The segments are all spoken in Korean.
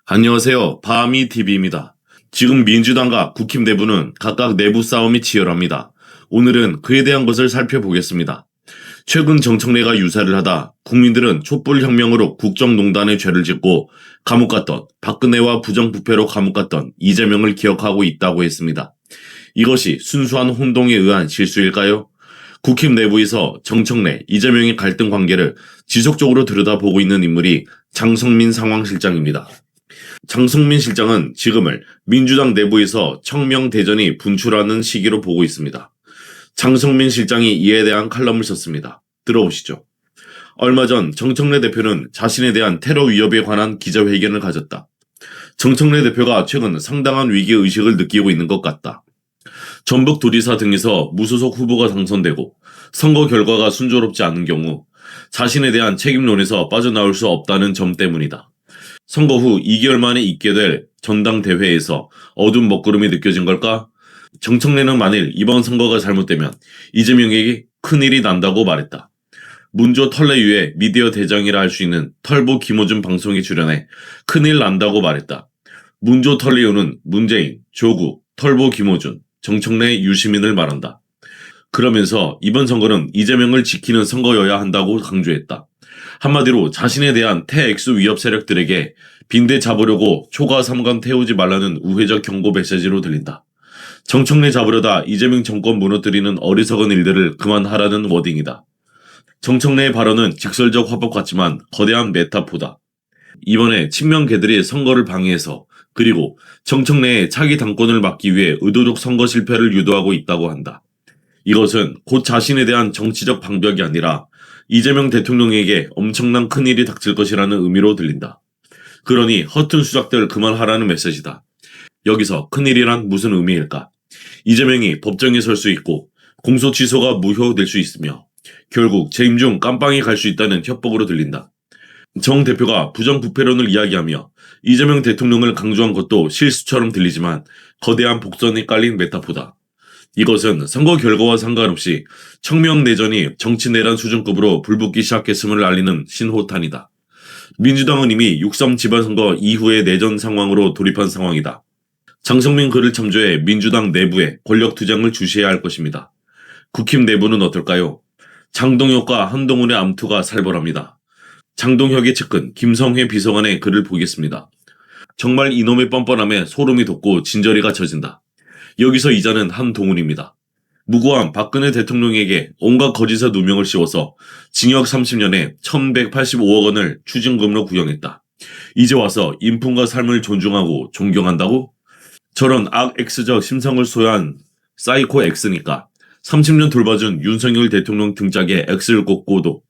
안녕하세요. 바미TV입니다. 지금 민주당과 국힘 내부는 각각 내부 싸움이 치열합니다. 오늘은 그에 대한 것을 살펴보겠습니다. 최근 정청래가 유사를 하다 국민들은 촛불혁명으로 국정농단의 죄를 짓고 감옥 갔던 박근혜와 부정부패로 감옥 갔던 이재명을 기억하고 있다고 했습니다. 이것이 순수한 혼동에 의한 실수일까요? 국힘 내부에서 정청래, 이재명의 갈등 관계를 지속적으로 들여다보고 있는 인물이 장성민 상황실장입니다. 장성민 실장은 지금을 민주당 내부에서 청명대전이 분출하는 시기로 보고 있습니다. 장성민 실장이 이에 대한 칼럼을 썼습니다. 들어보시죠. 얼마 전 정청래 대표는 자신에 대한 테러 위협에 관한 기자회견을 가졌다. 정청래 대표가 최근 상당한 위기의식을 느끼고 있는 것 같다. 전북 도지사 등에서 무소속 후보가 당선되고 선거 결과가 순조롭지 않은 경우 자신에 대한 책임론에서 빠져나올 수 없다는 점 때문이다. 선거 후 2개월 만에 있게 될 전당대회에서 어두운 먹구름이 느껴진 걸까? 정청래는 만일 이번 선거가 잘못되면 이재명에게 큰일이 난다고 말했다. 문조 털레 이후에 미디어 대장이라 할 수 있는 털보 김어준 방송에 출연해 큰일 난다고 말했다. 문조 털레 이후는 문재인, 조국, 털보 김어준, 정청래 유시민을 말한다. 그러면서 이번 선거는 이재명을 지키는 선거여야 한다고 강조했다. 한마디로 자신에 대한 태엑스 위협 세력들에게 빈대 잡으려고 초과 삼관 태우지 말라는 우회적 경고 메시지로 들린다. 정청래 잡으려다 이재명 정권 무너뜨리는 어리석은 일들을 그만하라는 워딩이다. 정청래의 발언은 직설적 화법 같지만 거대한 메타포다. 이번에 친명계들이 선거를 방해해서 그리고 정청래의 차기 당권을 막기 위해 의도적 선거 실패를 유도하고 있다고 한다. 이것은 곧 자신에 대한 정치적 방벽이 아니라 이재명 대통령에게 엄청난 큰일이 닥칠 것이라는 의미로 들린다. 그러니 허튼 수작들 그만하라는 메시지다. 여기서 큰일이란 무슨 의미일까? 이재명이 법정에 설 수 있고 공소 취소가 무효될 수 있으며 결국 재임 중 깜빵이 갈 수 있다는 협박으로 들린다. 정 대표가 부정부패론을 이야기하며 이재명 대통령을 강조한 것도 실수처럼 들리지만 거대한 복선이 깔린 메타포다. 이것은 선거 결과와 상관없이 청명내전이 정치내란 수준급으로 불붙기 시작했음을 알리는 신호탄이다. 민주당은 이미 6.3 지방선거 이후의 내전 상황으로 돌입한 상황이다. 장성민 글을 참조해 민주당 내부에 권력투쟁을 주시해야 할 것입니다. 국힘 내부는 어떨까요? 장동혁과 한동훈의 암투가 살벌합니다. 장동혁의 측근 김성회 비서관의 글을 보겠습니다. 정말 이놈의 뻔뻔함에 소름이 돋고 진저리가 쳐진다. 여기서 이자는 한동훈입니다. 무고한 박근혜 대통령에게 온갖 거짓의 누명을 씌워서 징역 30년에 1185억 원을 추징금으로 구형했다. 이제 와서 인품과 삶을 존중하고 존경한다고? 저런 악엑스적 심성을 소유한 사이코 X니까 30년 돌봐준 윤석열 대통령 등짝에 X를 꽂고도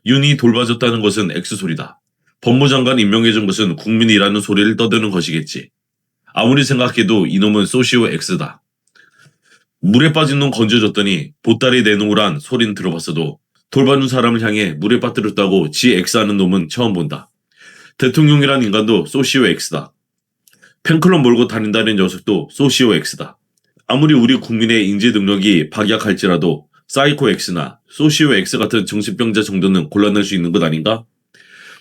윤이 돌봐줬다는 것은 X소리다. 법무장관 임명해준 것은 국민이라는 소리를 떠드는 것이겠지. 아무리 생각해도 이놈은 소시오 X다. 물에 빠진 놈 건져줬더니 보따리 내놓으란 소린 들어봤어도 돌봐준 사람을 향해 물에 빠뜨렸다고 지 X하는 놈은 처음 본다. 대통령이란 인간도 소시오 X다. 팬클럽 몰고 다닌다는 녀석도 소시오 X다. 아무리 우리 국민의 인지 능력이 박약할지라도 사이코 X나 소시오 X 같은 정신병자 정도는 골라낼 수 있는 것 아닌가?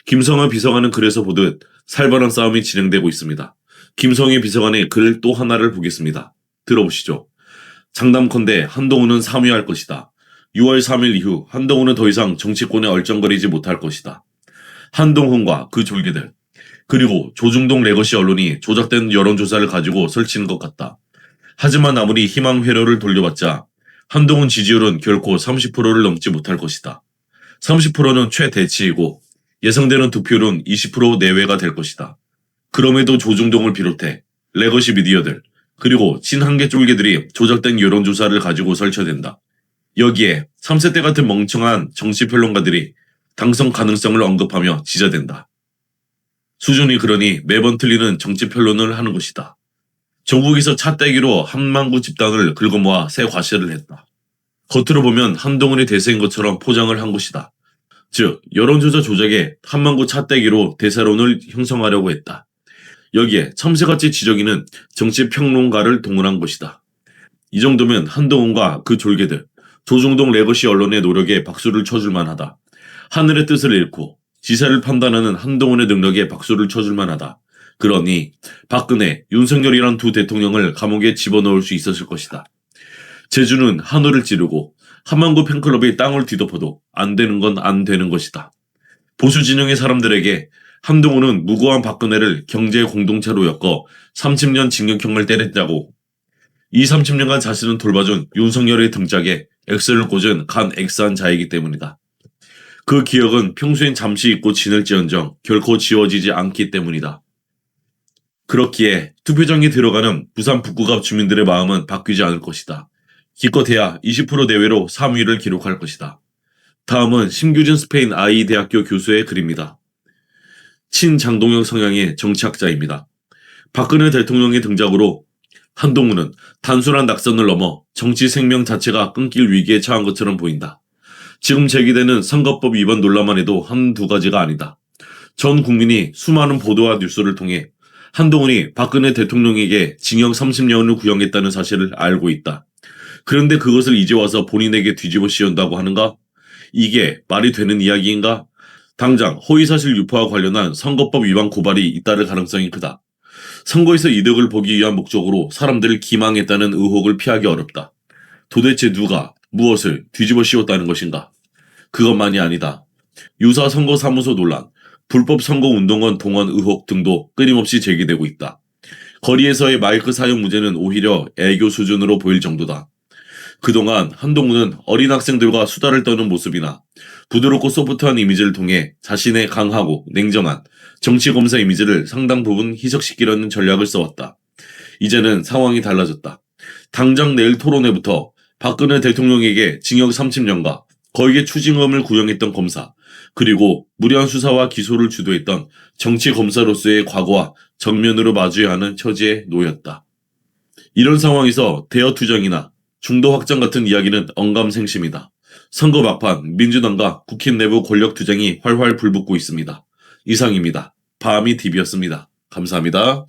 김성하 비서관은 그래서 보듯 살벌한 싸움이 진행되고 있습니다. 김성희 비서관의 글 또 하나를 보겠습니다. 들어보시죠. 장담컨대 한동훈은 사퇴할 것이다. 6월 3일 이후 한동훈은 더 이상 정치권에 얼쩡거리지 못할 것이다. 한동훈과 그 졸개들 그리고 조중동 레거시 언론이 조작된 여론조사를 가지고 설치는 것 같다. 하지만 아무리 희망 회로를 돌려봤자 한동훈 지지율은 결코 30%를 넘지 못할 것이다. 30%는 최대치이고 예상되는 득표율은 20% 내외가 될 것이다. 그럼에도 조중동을 비롯해 레거시 미디어들 그리고 친한계 쫄개들이 조작된 여론조사를 가지고 설쳐댄다. 여기에 3세대 같은 멍청한 정치평론가들이 당선 가능성을 언급하며 지저댄다. 수준이 그러니 매번 틀리는 정치평론을 하는 것이다. 전국에서 차떼기로 한만구 집단을 긁어모아 새 과시를 했다. 겉으로 보면 한동훈이 대세인 것처럼 포장을 한 것이다. 즉 여론조사 조작에 한만구 차떼기로 대세론을 형성하려고 했다. 여기에 참새같이 지저귀는 정치평론가를 동원한 것이다. 이 정도면 한동훈과 그 졸개들, 조중동 레거시 언론의 노력에 박수를 쳐줄 만하다. 하늘의 뜻을 잃고 지세를 판단하는 한동훈의 능력에 박수를 쳐줄 만하다. 그러니 박근혜, 윤석열이란 두 대통령을 감옥에 집어넣을 수 있었을 것이다. 제주는 한호를 찌르고 한만구 팬클럽이 땅을 뒤덮어도 안 되는 건 안 되는 것이다. 보수 진영의 사람들에게 한동훈은 무고한 박근혜를 경제 공동체로 엮어 30년 징역형을 때렸다고, 이 30년간 자신은 돌봐준 윤석열의 등짝에 X를 꽂은 간 X한 자이기 때문이다. 그 기억은 평소엔 잠시 잊고 지낼지언정 결코 지워지지 않기 때문이다. 그렇기에 투표장에 들어가는 부산 북구갑 주민들의 마음은 바뀌지 않을 것이다. 기껏해야 20% 내외로 3위를 기록할 것이다. 다음은 심규진 스페인 IE대학교 교수의 글입니다. 친장동영 성향의 정치학자입니다. 박근혜 대통령의 등장으로 한동훈은 단순한 낙선을 넘어 정치 생명 자체가 끊길 위기에 처한 것처럼 보인다. 지금 제기되는 선거법 위반 논란만 해도 한두 가지가 아니다. 전 국민이 수많은 보도와 뉴스를 통해 한동훈이 박근혜 대통령에게 징역 30년을 구형했다는 사실을 알고 있다. 그런데 그것을 이제 와서 본인에게 뒤집어 씌운다고 하는가? 이게 말이 되는 이야기인가? 당장 허위사실 유포와 관련한 선거법 위반 고발이 잇따를 가능성이 크다. 선거에서 이득을 보기 위한 목적으로 사람들을 기망했다는 의혹을 피하기 어렵다. 도대체 누가 무엇을 뒤집어 씌웠다는 것인가? 그것만이 아니다. 유사 선거사무소 논란, 불법 선거운동원 동원 의혹 등도 끊임없이 제기되고 있다. 거리에서의 마이크 사용 문제는 오히려 애교 수준으로 보일 정도다. 그동안 한동훈은 어린 학생들과 수다를 떠는 모습이나 부드럽고 소프트한 이미지를 통해 자신의 강하고 냉정한 정치검사 이미지를 상당 부분 희석시키려는 전략을 써왔다. 이제는 상황이 달라졌다. 당장 내일 토론회부터 박근혜 대통령에게 징역 30년과 거액의 추징금을 구형했던 검사, 그리고 무리한 수사와 기소를 주도했던 정치검사로서의 과거와 정면으로 마주해야 하는 처지에 놓였다. 이런 상황에서 대여 투쟁이나 중도 확장 같은 이야기는 언감생심이다. 선거 막판 민주당과 국힘 내부 권력 투쟁이 활활 불붙고 있습니다. 이상입니다. 바하미TV였습니다. 감사합니다.